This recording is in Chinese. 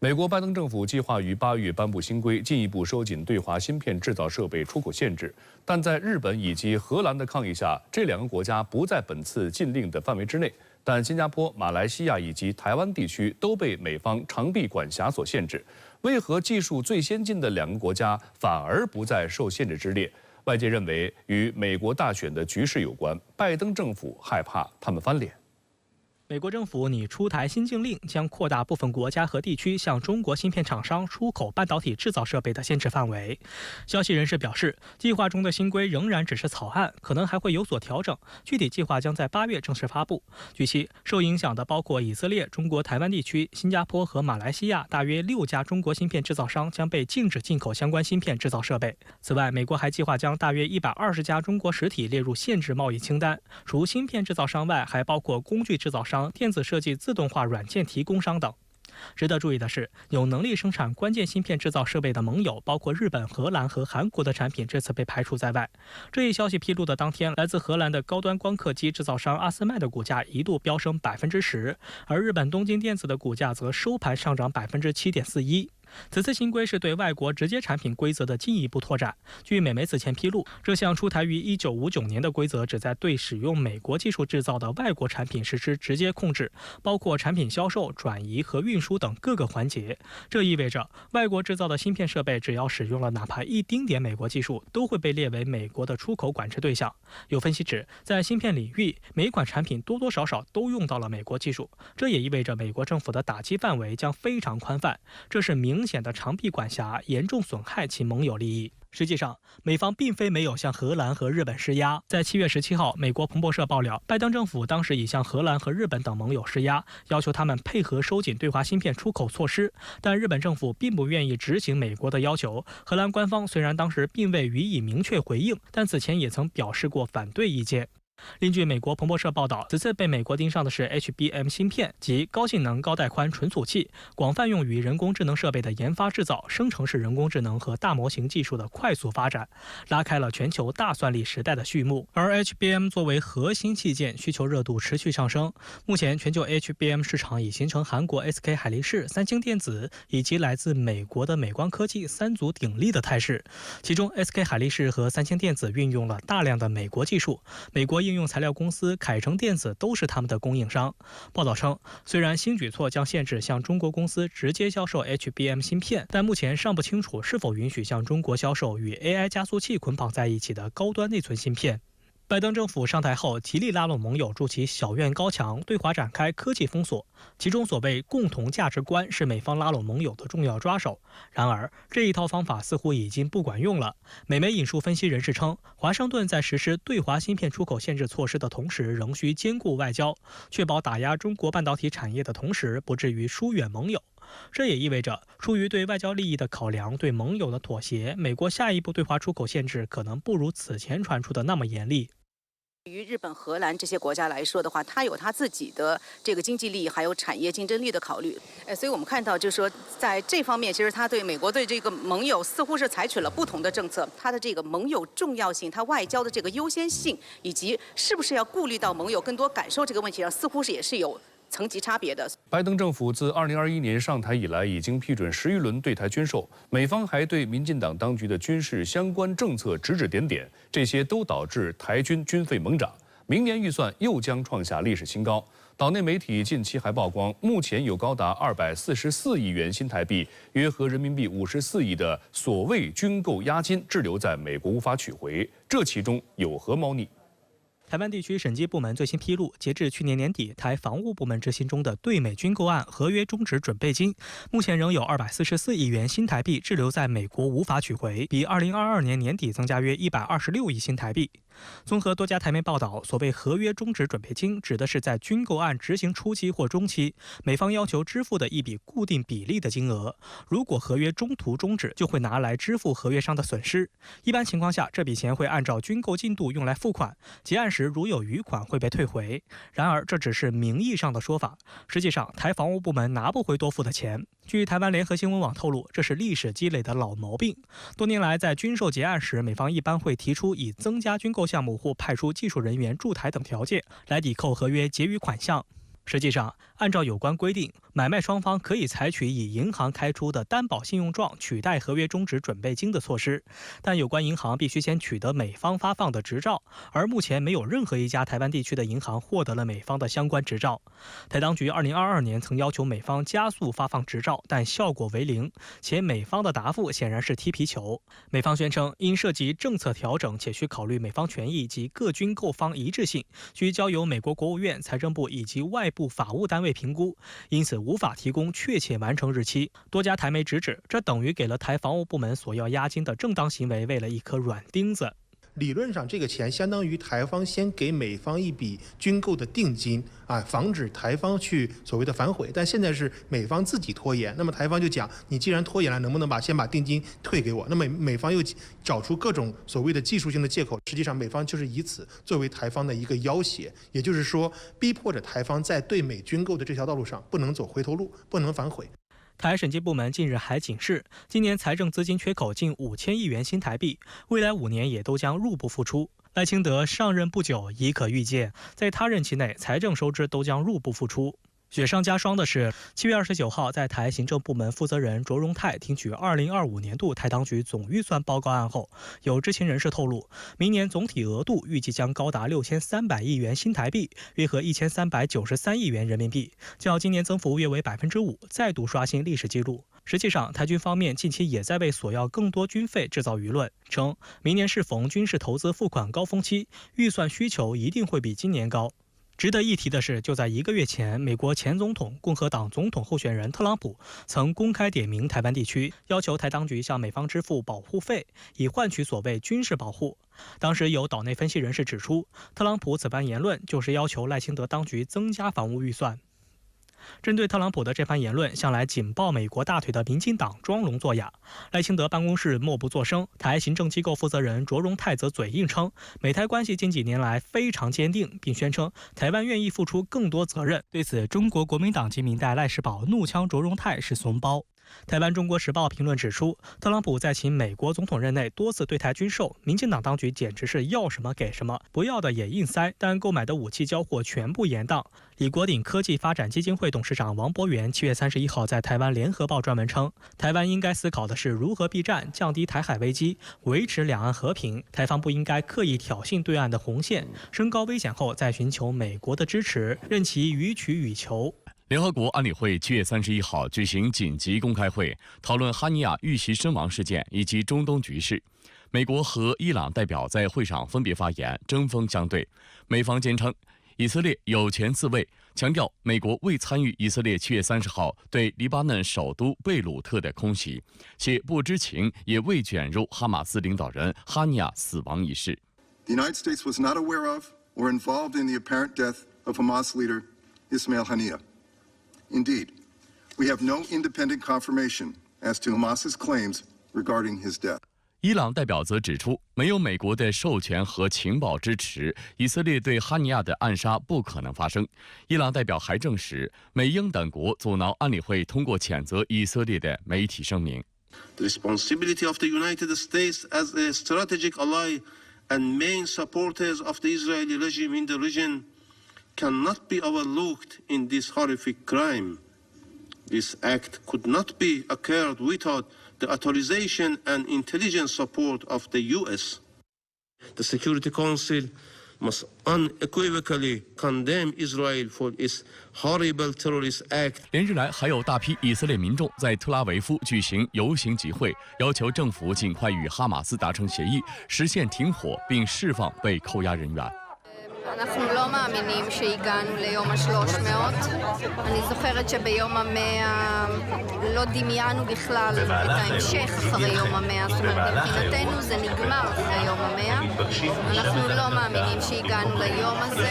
美国拜登政府计划于8月颁布新规，进一步收紧对华芯片制造设备出口限制。但在日本以及荷兰的抗议下，这两个国家不在本次禁令的范围之内。但新加坡、马来西亚以及台湾地区都被美方长臂管辖所限制。为何技术最先进的两个国家反而不在受限制之列？外界认为与美国大选的局势有关，拜登政府害怕他们翻脸。 美国政府拟出台新禁令，将扩大部分国家和地区向中国芯片厂商出口半导体制造设备的限制范围。消息人士表示，计划中的新规仍然只是草案，可能还会有所调整。具体计划将在8月正式发布。据悉，受影响的包括以色列、中国台湾地区、新加坡和马来西亚，大约6家中国芯片制造商将被禁止进口相关芯片制造设备。此外，美国还计划将大约120家中国实体列入限制贸易清单。除芯片制造商外，还包括工具制造商、 电子设计自动化软件提供商等。值得注意的是，有能力生产关键芯片制造设备的盟友，包括日本、荷兰和韩国的产品，这次被排除在外。这一消息披露的当天，来自荷兰的高端光刻机制造商阿斯麦的股价一度飙升10%，而日本东京电子的股价则收盘上涨7.41%。 此次新规是对外国直接产品规则的进一步拓展。据美媒此前披露，这项出台于1959年的规则旨在对使用美国技术制造的外国产品实施直接控制，包括产品销售、转移和运输等各个环节。这意味着，外国制造的芯片设备只要使用了哪怕一丁点美国技术，都会被列为美国的出口管制对象。有分析指，在芯片领域，每款产品多多少少都用到了美国技术，这也意味着美国政府的打击范围将非常宽泛。这是明显的长臂管辖，严重损害其盟友利益。实际上，美方并非没有向荷兰和日本施压。在7月17号，美国彭博社爆料，拜登政府当时已向荷兰和日本等盟友施压，要求他们配合收紧对华芯片出口措施。但日本政府并不愿意执行美国的要求。荷兰官方虽然当时并未予以明确回应，但此前也曾表示过反对意见。 另据美国彭博社报道，此次被美国盯上的是 HBM 芯片，即高性能、高带宽存储器，广泛用于人工智能设备的研发制造、生成式人工智能和大模型技术的快速发展，拉开了全球大算力时代的序幕。而 HBM 作为核心器件，需求热度持续上升。目前，全球 HBM 市场已形成韩国 SK 海力士、三星电子以及来自美国的美光科技三足鼎立的态势。其中 ，SK 海力士和三星电子运用了大量的美国技术，美国应用材料公司凯成电子都是他们的供应商。报道称，虽然新举措将限制向中国公司直接销售 HBM 芯片，但目前尚不清楚是否允许向中国销售与 AI 加速器捆绑在一起的高端内存芯片。 拜登政府上台后，极力拉拢盟友筑起小院高墙，对华展开科技封锁。其中所谓共同价值观是美方拉拢盟友的重要抓手。然而，这一套方法似乎已经不管用了。美媒引述分析人士称，华盛顿在实施对华芯片出口限制措施的同时，仍需兼顾外交，确保打压中国半导体产业的同时，不至于疏远盟友。 这也意味着，出于对外交利益的考量，对盟友的妥协，美国下一步对华出口限制可能不如此前传出的那么严厉。 对于日本、荷兰这些国家来说的话，它有它自己的这个经济利益，还有产业竞争力的考虑。所以我们看到，就是说，在这方面，其实它对美国对这个盟友似乎是采取了不同的政策。它的这个盟友重要性，它外交的这个优先性，以及是不是要顾虑到盟友更多感受这个问题上，似乎是也是有 层级差别的。拜登政府自2021年上台以来，已经批准10余轮对台军售，美方还对民进党当局的军事相关政策指指点点，这些都导致台军军费猛涨，明年预算又将创下历史新高。岛内媒体近期还曝光，目前有高达244亿元新台币，约合人民币54亿的所谓军购押金滞留在美国无法取回，这其中有何猫腻？ 台湾地区审计部门最新披露，截至去年年底，台防务部门执行中的对美军购案合约终止准备金，目前仍有244亿元新台币滞留在美国无法取回，比2022年年底增加约126亿新台币。综合多家台媒报道，所谓合约终止准备金，指的是在军购案执行初期或中期，美方要求支付的一笔固定比例的金额。如果合约中途终止，就会拿来支付合约商的损失。一般情况下，这笔钱会按照军购进度用来付款，结案时如有余款会被退回。然而，这只是名义上的说法，实际上台防务部门拿不回多付的钱。据台湾联合新闻网透露，这是历史积累的老毛病。多年来，在军售结案时，美方一般会提出以增加军购项目或派出技术人员驻台等条件来抵扣合约结余款项。实际上，按照有关规定，买卖双方可以采取以银行开出的担保信用状取代合约终止准备金的措施，但有关银行必须先取得美方发放的执照，而目前没有任何一家台湾地区的银行获得了美方的相关执照。台当局2022年曾要求美方加速发放执照，但效果为零，且美方的答复显然是踢皮球。美方宣称，因涉及政策调整且需考虑美方权益及各军购方一致性，需交由美国国务院、财政部以及外部法务单位评估，因此无法提供确切完成日期。多家台媒直指，这等于给了台防务部门索要押金的正当行为喂了一颗软钉子。理论上，这个钱相当于台方先给美方一笔军购的定金防止台方去所谓的反悔。但现在是美方自己拖延，那么台方就讲，你既然拖延了，能不能先把定金退给我？那么美方又找出各种所谓的技术性的借口，实际上美方就是以此作为台方的一个要挟，也就是说，逼迫着台方在对美军购的这条道路上不能走回头路，不能反悔。台审计部门近日还警示，今年财政资金缺口近5000亿元新台币，未来5年也都将入不敷出。赖清德上任不久，已可预见，在他任期内，财政收支都将入不敷出。雪上加霜的是，7月29号，在台行政部门负责人卓荣泰听取2025年度台当局总预算报告案后，有知情人士透露，明年总体额度预计将高达6300亿元新台币，约合1393亿元人民币，较今年增幅约为5%，再度刷新历史纪录。实际上，台军方面近期也在为索要更多军费制造舆论，称明年适逢军事投资付款高峰期，预算需求一定会比今年高。值得一提的是，就在1个月前，美国前总统、共和党总统候选人特朗普曾公开点名台湾地区，要求台当局向美方支付保护费，以换取所谓军事保护。当时有岛内分析人士指出，特朗普此番言论就是要求赖清德当局增加防务预算。针对特朗普的这番言论，向来紧抱美国大腿的民进党装聋作哑，赖清德办公室默不作声。台行政机构负责人卓荣泰则嘴硬称，美台关系近几年来非常坚定，并宣称台湾愿意付出更多责任。对此，中国国民党籍民代赖士葆怒呛卓荣泰是怂包。台湾《中国时报》评论指出，特朗普在其美国总统任内多次对台军售，民进党当局简直是要什么给什么，不要的也硬塞，但购买的武器交货全部严当。李国鼎科技发展基金会董事长王博元7月31号在台湾《联合报》专门称，台湾应该思考的是如何避战，降低台海危机，维持两岸和平。台方不应该刻意挑衅对岸的红线，升高危险后再寻求美国的支持，任其予取予求。联合国安理会7月31号举行紧急公开会，讨论哈尼亚遇袭身亡事件以及中东局势。美国和伊朗代表在会上分别发言，针锋相对。美方坚称以色列有权自卫，强调美国未参与以色列7月30号对黎巴嫩首都贝鲁特的空袭，且不知情也未卷入哈马斯领导人哈尼亚死亡一事。The United States was not aware of or involved in the apparent death of Hamas leader Ismail Haniyeh.Indeed, we have no independent confirmation as to Hamas's claims regarding his death. 伊朗代表则指出，没有美国的授权和情报支持，以色列对哈尼亚的暗杀不可能发生。伊朗代表还证实，美英等国阻挠安理会通过谴责以色列的媒体声明。The responsibility of the United States as a strategic ally and main supporters of the Israeli regime in the region.cannot be overlooked in this horrific crime. This act could not be occurred without the authorization and intelligence support of the U.S. The Security Council must unequivocally condemn Israel for its horrible terrorist act. 连日来，还有大批以色列民众在特拉维夫举行游行集会，要求政府尽快与哈马斯达成协议，实现停火并释放被扣押人员。אנחנו לא מאמינים שהגענו ליום ה-300. אני זוכרת שביום ה-100 לא דמיינו בכלל את ההמשך אחרי יום ה-100. זאת אומרת, מבחינתנו זה נגמר אחרי יום ה-100. אנחנו לא מאמינים שהגענו ליום הזה.